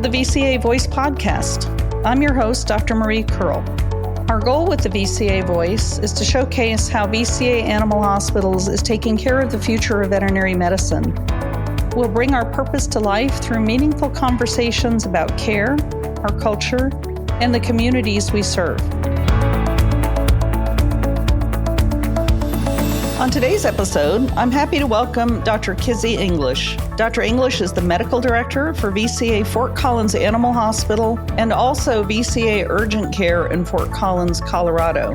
the VCA Voice podcast. I'm your host, Dr. Marie Kerl. Our goal with the VCA Voice is to showcase how VCA Animal Hospitals is taking care of the future of veterinary medicine. We'll bring our purpose to life through meaningful conversations about care, our culture, and the communities we serve. On today's episode, I'm happy to welcome Dr. Kizzy English. Dr. English is the medical director for VCA Fort Collins Animal Hospital and also VCA Urgent Care in Fort Collins, Colorado.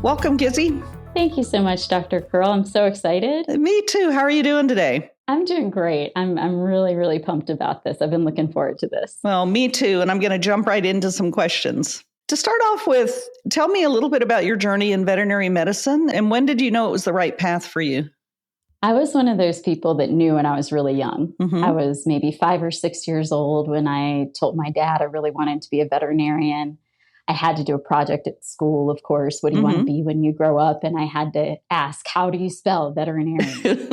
Welcome, Kizzy. Thank you so much, Dr. Kerl. I'm so excited. Me too. How are you doing today? I'm doing great. I'm really pumped about this. I've been looking forward to this. Well, me too. And I'm going to jump right into some questions. To start off with, tell me a little bit about your journey in veterinary medicine and when did you know it was the right path for you? I was one of those people that knew when I was really young. Mm-hmm. I was maybe 5 or 6 years old when I told my dad I really wanted to be a veterinarian. I had to do a project at school, of course. What do you want to be when you grow up? And I had to ask, how do you spell veterinarian?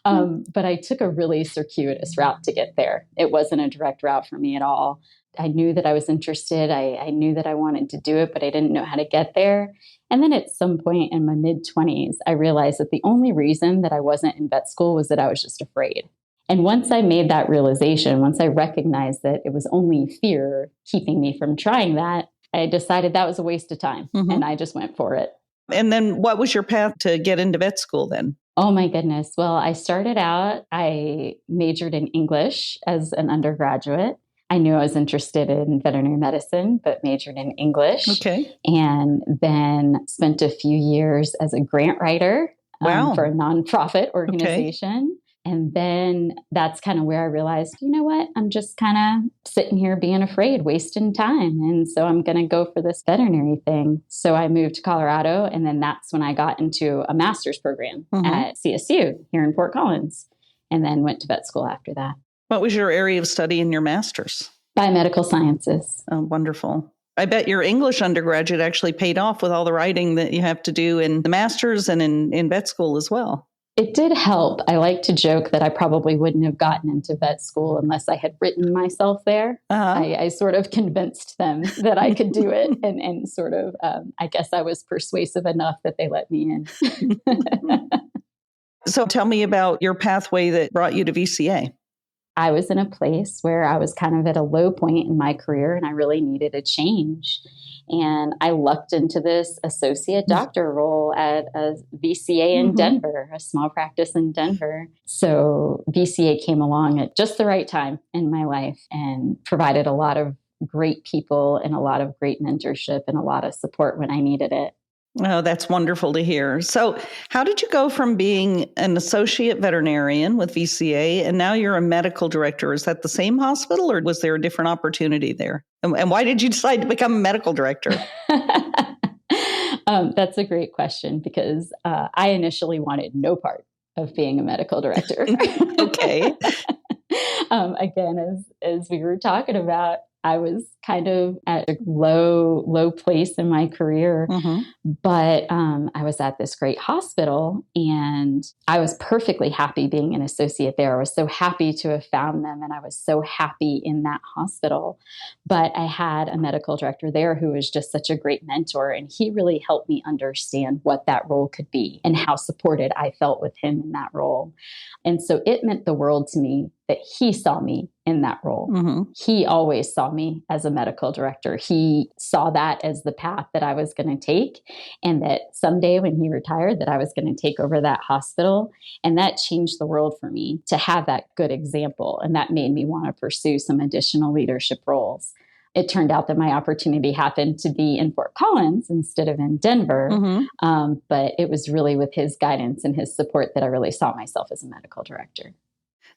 But I took a really circuitous route to get there. It wasn't a direct route for me at all. I knew that I was interested. I knew that I wanted to do it, but I didn't know how to get there. And then at some point in my mid-20s, I realized that the only reason that I wasn't in vet school was that I was just afraid. And once I made that realization, once I recognized that it was only fear keeping me from trying that, I decided that was a waste of time. And I just went for it. And then what was your path to get into vet school then? Oh my goodness. Well, I started out, I majored in English as an undergraduate. I knew I was interested in veterinary medicine, but majored in English. Okay. And then spent a few years as a grant writer for a nonprofit organization. Okay. And then that's kind of where I realized, you know what, I'm just kind of sitting here being afraid, wasting time. And so I'm going to go for this veterinary thing. So I moved to Colorado. And then that's when I got into a master's program at CSU here in Fort Collins. And then went to vet school after that. What was your area of study in your master's? Biomedical sciences. Oh, wonderful. I bet your English undergraduate actually paid off with all the writing that you have to do in the master's and in vet school as well. It did help. I like to joke that I probably wouldn't have gotten into vet school unless I had written myself there. I sort of convinced them that I could do it and sort of, I guess I was persuasive enough that they let me in. So tell me about your pathway that brought you to VCA. I was in a place where I was kind of at a low point in my career and I really needed a change. And I lucked into this associate doctor role at a VCA in Denver, a small practice in Denver. So VCA came along at just the right time in my life and provided a lot of great people and a lot of great mentorship and a lot of support when I needed it. Oh, that's wonderful to hear. So how did you go from being an associate veterinarian with VCA and now you're a medical director? Is that the same hospital or was there a different opportunity there? And why did you decide to become a medical director? That's a great question because I initially wanted no part of being a medical director. Okay. Again, as we were talking about, I was kind of at a low place in my career, but I was at this great hospital and I was perfectly happy being an associate there. I was so happy to have found them and I was so happy in that hospital. But I had a medical director there who was just such a great mentor and he really helped me understand what that role could be and how supported I felt with him in that role. And so it meant the world to me that he saw me in that role. He always saw me as a medical director. He saw that as the path that I was going to take and that someday when he retired that I was going to take over that hospital. And that changed the world for me to have that good example. And that made me want to pursue some additional leadership roles. It turned out that my opportunity happened to be in Fort Collins instead of in Denver. But it was really with his guidance and his support that I really saw myself as a medical director.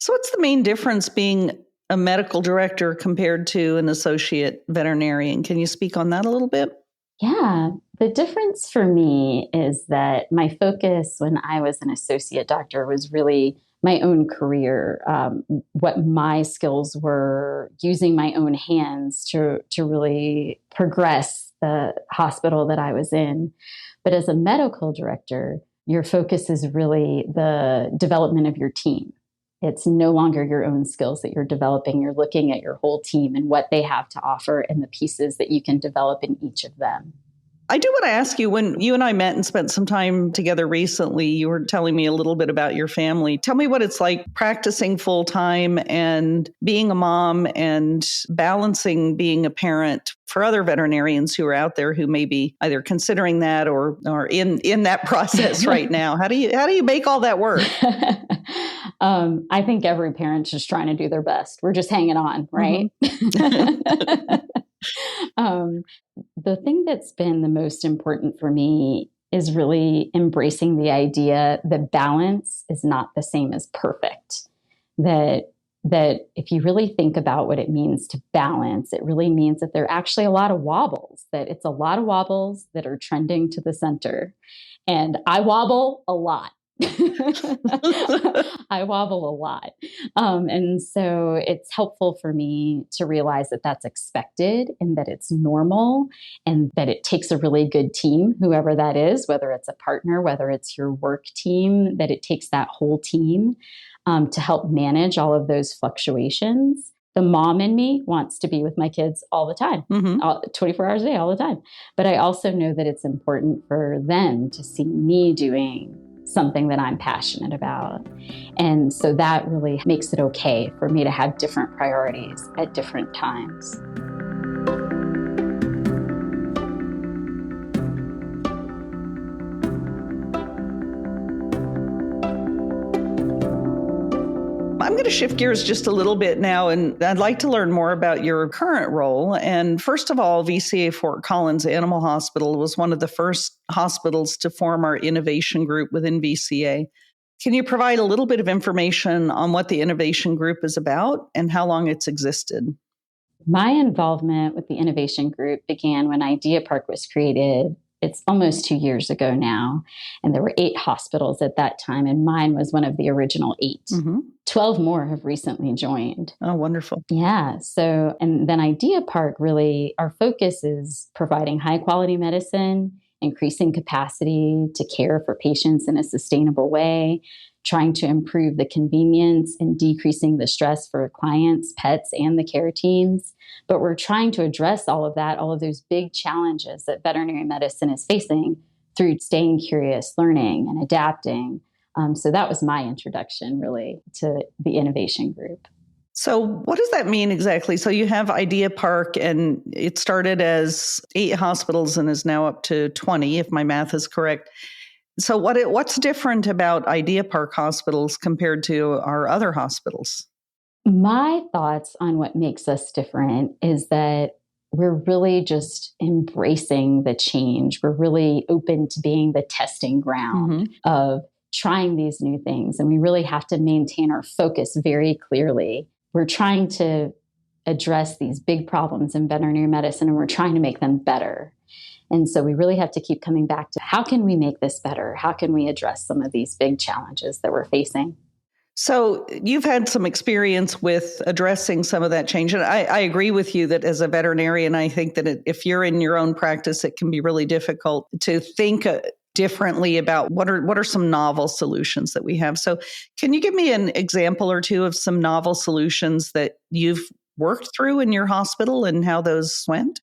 So what's the main difference being a medical director compared to an associate veterinarian? Can you speak on that a little bit? Yeah, the difference for me is that my focus when I was an associate doctor was really my own career, what my skills were, using my own hands to really progress the hospital that I was in. But as a medical director, your focus is really the development of your team. It's no longer your own skills that you're developing. You're looking at your whole team and what they have to offer and the pieces that you can develop in each of them. I do want to ask you, when you and I met and spent some time together recently, you were telling me a little bit about your family. Tell me what it's like practicing full time and being a mom and balancing being a parent for other veterinarians who are out there who may be either considering that or in that process right now. How do you make all that work? I think every parent's just trying to do their best. We're just hanging on, right? The thing that's been the most important for me is really embracing the idea that balance is not the same as perfect. That if you really think about what it means to balance, it really means that there are actually a lot of wobbles, that it's a lot of wobbles that are trending to the center. And I wobble a lot. I wobble a lot. And so it's helpful for me to realize that that's expected and that it's normal and that it takes a really good team, whoever that is, whether it's a partner, whether it's your work team, that it takes that whole team to help manage all of those fluctuations. The mom in me wants to be with my kids all the time, 24 hours a day, all the time. But I also know that it's important for them to see me doing something that I'm passionate about. And so that really makes it okay for me to have different priorities at different times. I'm going to shift gears just a little bit now, and I'd like to learn more about your current role. And first of all, VCA Fort Collins Animal Hospital was one of the first hospitals to form our innovation group within VCA. Can you provide a little bit of information on what the innovation group is about and how long it's existed? My involvement with the innovation group began when IdeaPark was created. It's almost 2 years ago now, and there were 8 hospitals at that time, and mine was one of the original 8. 12 more have recently joined. Oh, wonderful. Yeah. So, and then IdeaPark, really, our focus is providing high quality medicine, increasing capacity to care for patients in a sustainable way, trying to improve the convenience and decreasing the stress for clients, pets, and the care teams. But we're trying to address all of that, all of those big challenges that veterinary medicine is facing through staying curious, learning, and adapting. So that was my introduction, really, to the innovation group. So what does that mean exactly? So you have IdeaPark, and it started as 8 hospitals and is now up to 20, if my math is correct. So what's different about IdeaPark hospitals compared to our other hospitals? My thoughts on what makes us different is that we're really just embracing the change. We're really open to being the testing ground of trying these new things. And we really have to maintain our focus very clearly. We're trying to address these big problems in veterinary medicine, and we're trying to make them better. And so we really have to keep coming back to how can we make this better? How can we address some of these big challenges that we're facing? So you've had some experience with addressing some of that change. And I agree with you that as a veterinarian, I think that if you're in your own practice, it can be really difficult to think differently about what are some novel solutions that we have. So can you give me an example or two of some novel solutions that you've worked through in your hospital and how those went?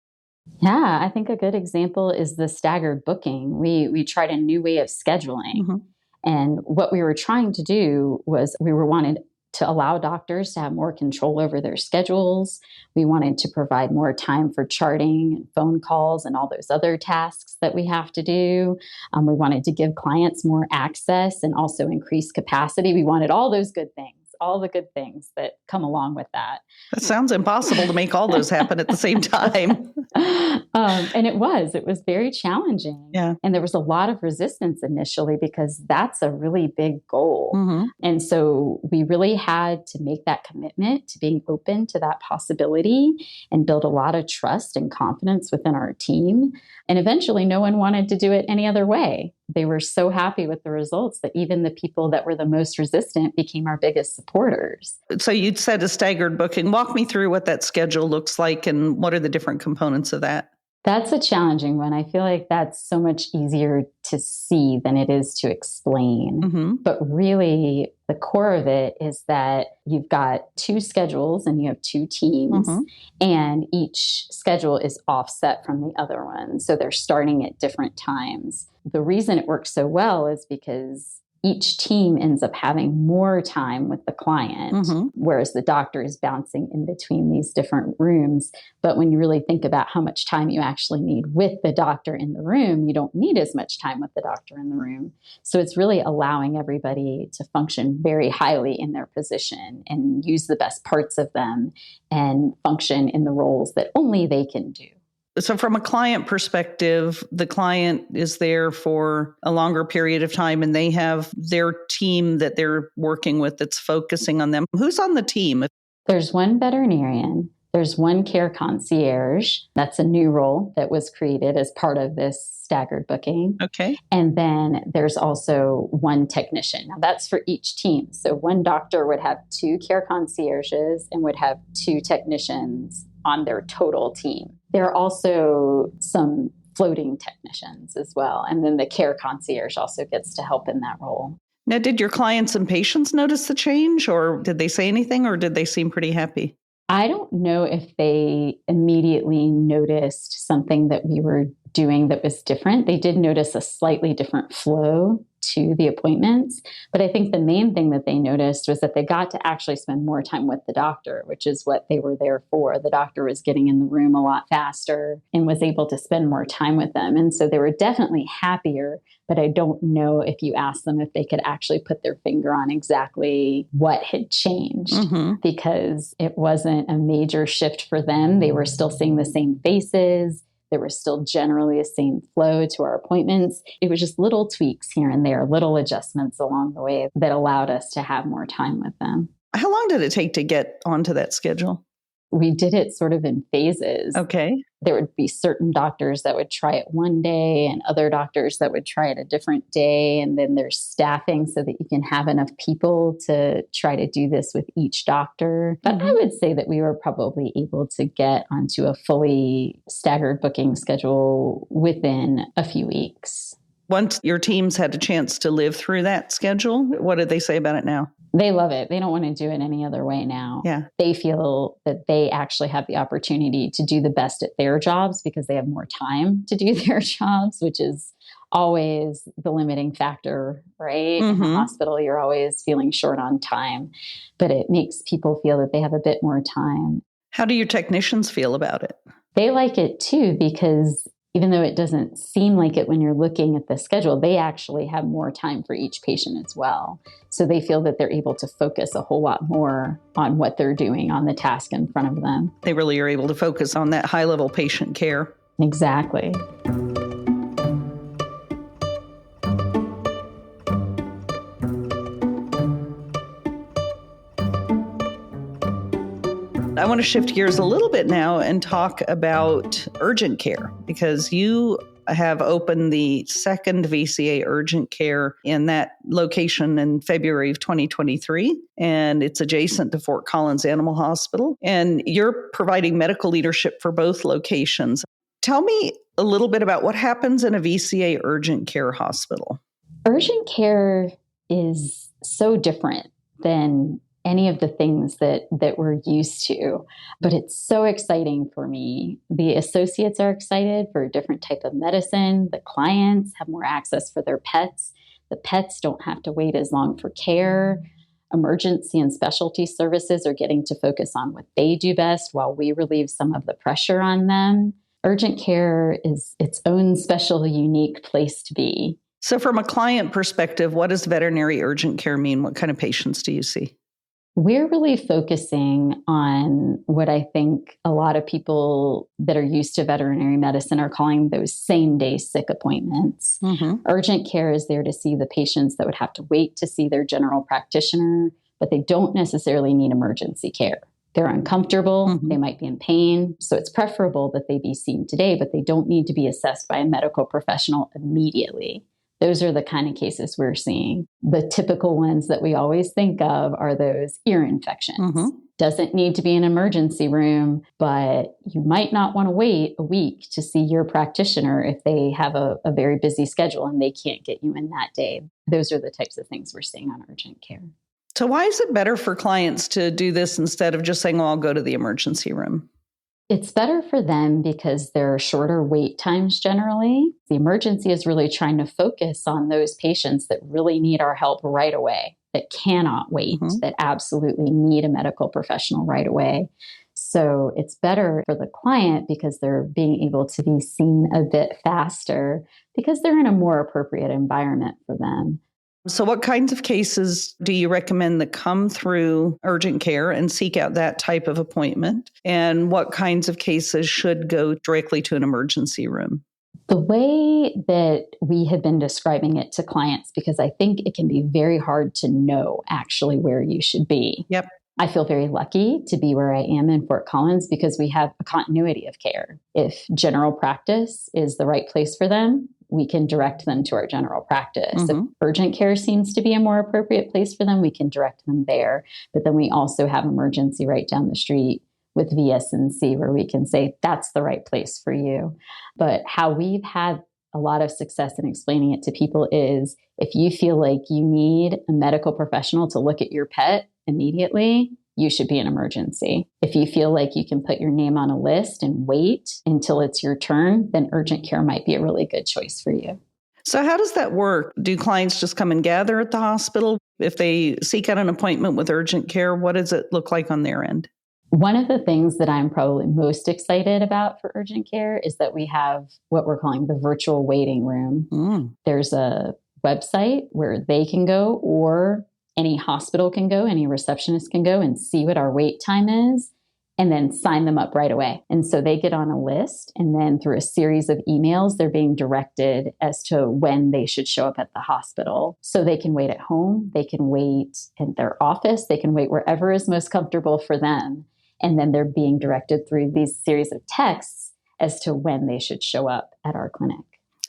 Yeah, I think a good example is the staggered booking. We tried a new way of scheduling. And what we were trying to do was we wanted to allow doctors to have more control over their schedules. We wanted to provide more time for charting and phone calls and all those other tasks that we have to do. We wanted to give clients more access and also increase capacity. We wanted all those good things, all the good things that come along with that. That sounds impossible to make all those happen at the same time. And it was very challenging. Yeah. And there was a lot of resistance initially because that's a really big goal. And so we really had to make that commitment to being open to that possibility and build a lot of trust and confidence within our team. And eventually no one wanted to do it any other way. They were so happy with the results that even the people that were the most resistant became our biggest supporters. So you'd said a staggered booking. Walk me through what that schedule looks like and what are the different components of that? That's a challenging one. I feel like that's so much easier to see than it is to explain. Mm-hmm. But really, the core of it is that you've got two schedules and you have two teams, Mm-hmm. and each schedule is offset from the other one. So they're starting at different times. The reason it works so well is because each team ends up having more time with the client, mm-hmm. whereas the doctor is bouncing in between these different rooms. But when you really think about how much time you actually need with the doctor in the room, you don't need as much time with the doctor in the room. So it's really allowing everybody to function very highly in their position and use the best parts of them and function in the roles that only they can do. So from a client perspective, the client is there for a longer period of time and they have their team that they're working with that's focusing on them. Who's on the team? There's one veterinarian. There's one care concierge. That's a new role that was created as part of this staggered booking. Okay. And then there's also one technician. Now that's for each team. So one doctor would have two care concierges and would have two technicians on their total team. There are also some floating technicians as well. And then the care concierge also gets to help in that role. Now, did your clients and patients notice the change, or did they say anything, or did they seem pretty happy? I don't know if they immediately noticed something that we were doing that was different. They did notice a slightly different flow to the appointments. But I think the main thing that they noticed was that they got to actually spend more time with the doctor, which is what they were there for. The doctor was getting in the room a lot faster and was able to spend more time with them. And so they were definitely happier. But I don't know if you asked them if they could actually put their finger on exactly what had changed, because it wasn't a major shift for them. They were still seeing the same faces. There was still generally the same flow to our appointments. It was just little tweaks here and there, little adjustments along the way that allowed us to have more time with them. How long did it take to get onto that schedule? We did it sort of in phases. Okay. There would be certain doctors that would try it one day and other doctors that would try it a different day. And then there's staffing so that you can have enough people to try to do this with each doctor. But I would say that we were probably able to get onto a fully staggered booking schedule within a few weeks. Once your teams had a chance to live through that schedule, what did they say about it now? They love it. They don't want to do it any other way now. Yeah. They feel that they actually have the opportunity to do the best at their jobs because they have more time to do their jobs, which is always the limiting factor, right? In the hospital, you're always feeling short on time, but it makes people feel that they have a bit more time. How do your technicians feel about it? They like it too, because even though it doesn't seem like it when you're looking at the schedule, they actually have more time for each patient as well. So they feel that they're able to focus a whole lot more on what they're doing on the task in front of them. They really are able to focus on that high-level patient care. Exactly. I want to shift gears a little bit now and talk about urgent care, because you have opened the second VCA Urgent Care in that location in February of 2023, and it's adjacent to Fort Collins Animal Hospital, and you're providing medical leadership for both locations. Tell me a little bit about what happens in a VCA Urgent Care hospital. Urgent care is so different than any of the things that we're used to, but it's so exciting for me. The associates are excited for a different type of medicine. The clients have more access for their pets. The pets don't have to wait as long for care. Emergency and specialty services are getting to focus on what they do best while we relieve some of the pressure on them. Urgent care is its own special, unique place to be. So from a client perspective, what does veterinary urgent care mean? What kind of patients do you see? We're really focusing on what I think a lot of people that are used to veterinary medicine are calling those same-day sick appointments. Urgent care is there to see the patients that would have to wait to see their general practitioner, but they don't necessarily need emergency care. They're uncomfortable, they might be in pain, so it's preferable that they be seen today, but they don't need to be assessed by a medical professional immediately. Those are the kind of cases we're seeing. The typical ones that we always think of are those ear infections. Mm-hmm. Doesn't need to be an emergency room, but you might not want to wait a week to see your practitioner if they have a very busy schedule and they can't get you in that day. Those are the types of things we're seeing on urgent care. So why is it better for clients to do this instead of just saying, well, I'll go to the emergency room? It's better for them because there are shorter wait times generally. The emergency is really trying to focus on those patients that really need our help right away, that cannot wait, mm-hmm. that absolutely need a medical professional right away. So it's better for the client because they're being able to be seen a bit faster because they're in a more appropriate environment for them. So what kinds of cases do you recommend that come through urgent care and seek out that type of appointment? And what kinds of cases should go directly to an emergency room? The way that we have been describing it to clients, because I think it can be very hard to know actually where you should be. Yep. I feel very lucky to be where I am in Fort Collins because we have a continuity of care. If general practice is the right place for them, we can direct them to our general practice. Mm-hmm. If urgent care seems to be a more appropriate place for them, we can direct them there. But then we also have emergency right down the street with VSNC where we can say, that's the right place for you. But how we've had a lot of success in explaining it to people is if you feel like you need a medical professional to look at your pet immediately, you should be an emergency. If you feel like you can put your name on a list and wait until it's your turn, then urgent care might be a really good choice for you. So how does that work? Do clients just come and gather at the hospital? If they seek out an appointment with urgent care, what does it look like on their end? One of the things that I'm probably most excited about for urgent care is that we have what we're calling the virtual waiting room. There's a website where they can go, or any hospital can go, any receptionist can go and see what our wait time is and then sign them up right away. And so they get on a list, and then through a series of emails, they're being directed as to when they should show up at the hospital. So they can wait at home, they can wait in their office, they can wait wherever is most comfortable for them. And then they're being directed through these series of texts as to when they should show up at our clinic.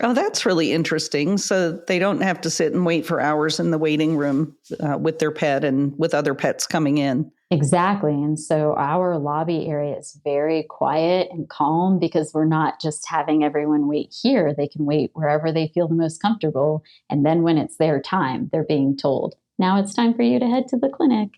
Oh, that's really interesting. So they don't have to sit and wait for hours in the waiting room with their pet and with other pets coming in. Exactly. And so our lobby area is very quiet and calm because we're not just having everyone wait here. They can wait wherever they feel the most comfortable. And then when it's their time, they're being told, now it's time for you to head to the clinic.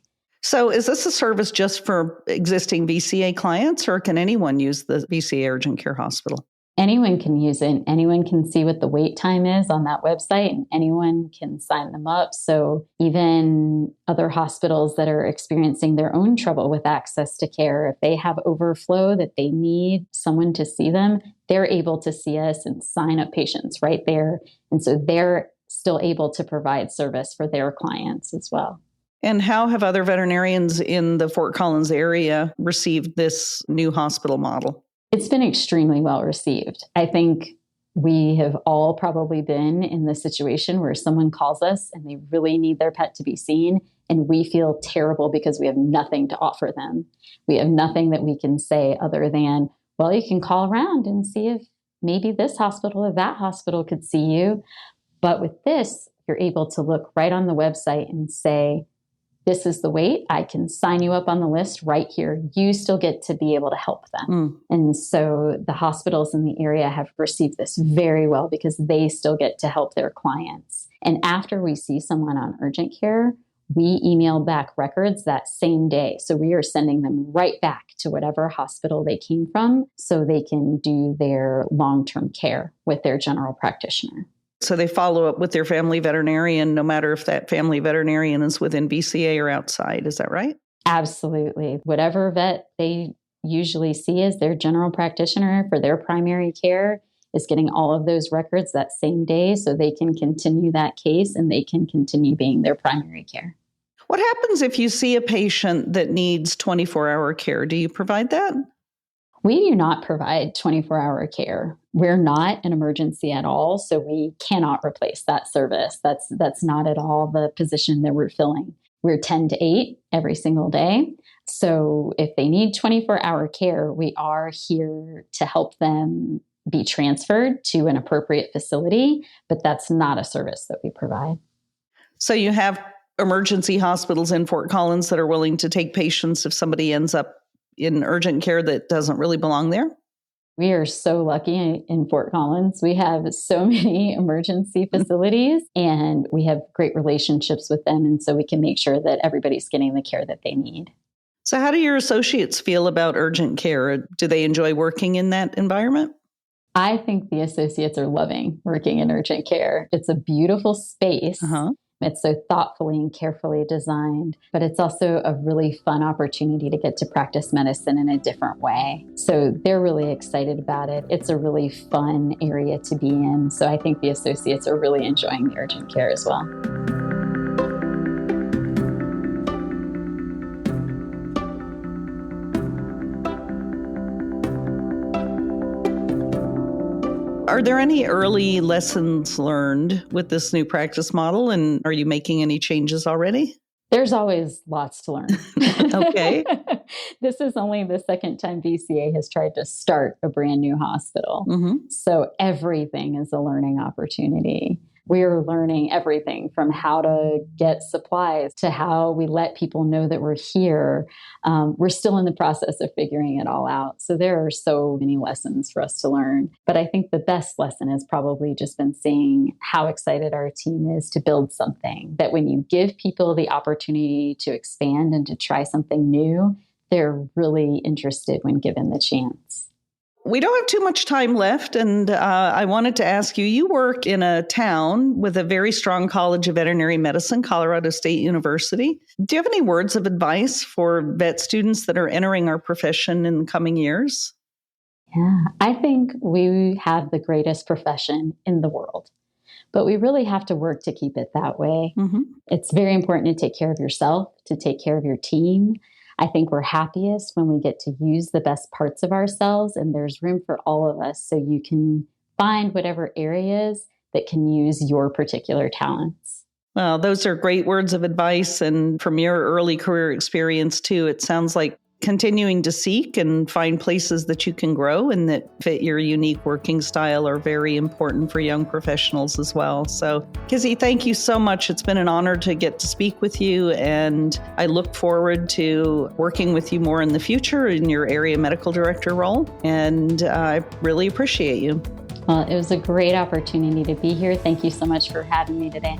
So is this a service just for existing VCA clients, or can anyone use the VCA Urgent Care Hospital? Anyone can use it. Anyone can see what the wait time is on that website, and anyone can sign them up. So even other hospitals that are experiencing their own trouble with access to care, if they have overflow that they need someone to see them, they're able to see us and sign up patients right there. And so they're still able to provide service for their clients as well. And how have other veterinarians in the Fort Collins area received this new hospital model? It's been extremely well received. I think we have all probably been in the situation where someone calls us and they really need their pet to be seen, and we feel terrible because we have nothing to offer them. We have nothing that we can say other than, well, you can call around and see if maybe this hospital or that hospital could see you. But with this, you're able to look right on the website and say, this is the wait. I can sign you up on the list right here. You still get to be able to help them. And so the hospitals in the area have received this very well because they still get to help their clients. And after we see someone on urgent care, we email back records that same day. So we are sending them right back to whatever hospital they came from so they can do their long-term care with their general practitioner. So they follow up with their family veterinarian, no matter if that family veterinarian is within VCA or outside. Is that right? Absolutely. Whatever vet they usually see as their general practitioner for their primary care is getting all of those records that same day so they can continue that case and they can continue being their primary care. What happens if you see a patient that needs 24-hour care? Do you provide that? We do not provide 24-hour care. We're not an emergency at all, so we cannot replace that service. That's not at all the position that we're filling. We're 10 to 8 every single day. So if they need 24-hour care, we are here to help them be transferred to an appropriate facility, but that's not a service that we provide. So you have emergency hospitals in Fort Collins that are willing to take patients if somebody ends up in urgent care that doesn't really belong there? We are so lucky in Fort Collins. We have so many emergency facilities and we have great relationships with them. And so we can make sure that everybody's getting the care that they need. So how do your associates feel about urgent care? Do they enjoy working in that environment? I think the associates are loving working in urgent care. It's a beautiful space. It's so thoughtfully and carefully designed, but it's also a really fun opportunity to get to practice medicine in a different way. So they're really excited about it. It's a really fun area to be in. So I think the associates are really enjoying the urgent care as well. Are there any early lessons learned with this new practice model, and are you making any changes already? There's always lots to learn. Okay. This is only the second time VCA has tried to start a brand new hospital. So everything is a learning opportunity. We're learning everything from how to get supplies to how we let people know that we're here. We're still in the process of figuring it all out. So there are so many lessons for us to learn. But I think the best lesson has probably just been seeing how excited our team is to build something that when you give people the opportunity to expand and to try something new, they're really interested when given the chance. We don't have too much time left, and I wanted to ask you, you work in a town with a very strong college of veterinary medicine, Colorado State University. Do you have any words of advice for vet students that are entering our profession in the coming years? Yeah, I think we have the greatest profession in the world, but we really have to work to keep it that way. It's very important to take care of yourself, to take care of your team. I think we're happiest when we get to use the best parts of ourselves, and there's room for all of us so you can find whatever areas that can use your particular talents. Well, those are great words of advice. And from your early career experience, too, it sounds like continuing to seek and find places that you can grow and that fit your unique working style are very important for young professionals as well. So, Kizzy, thank you so much. It's been an honor to get to speak with you, and I look forward to working with you more in the future in your area medical director role, and I really appreciate you. Well, it was a great opportunity to be here. Thank you so much for having me today.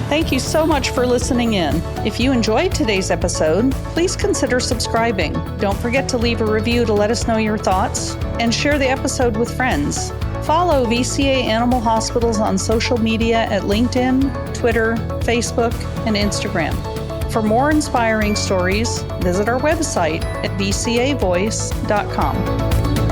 Thank you so much for listening in. If you enjoyed today's episode, please consider subscribing. Don't forget to leave a review to let us know your thoughts, and share the episode with friends. Follow VCA Animal Hospitals on social media at LinkedIn, Twitter, Facebook, and Instagram. For more inspiring stories, visit our website at vcavoice.com.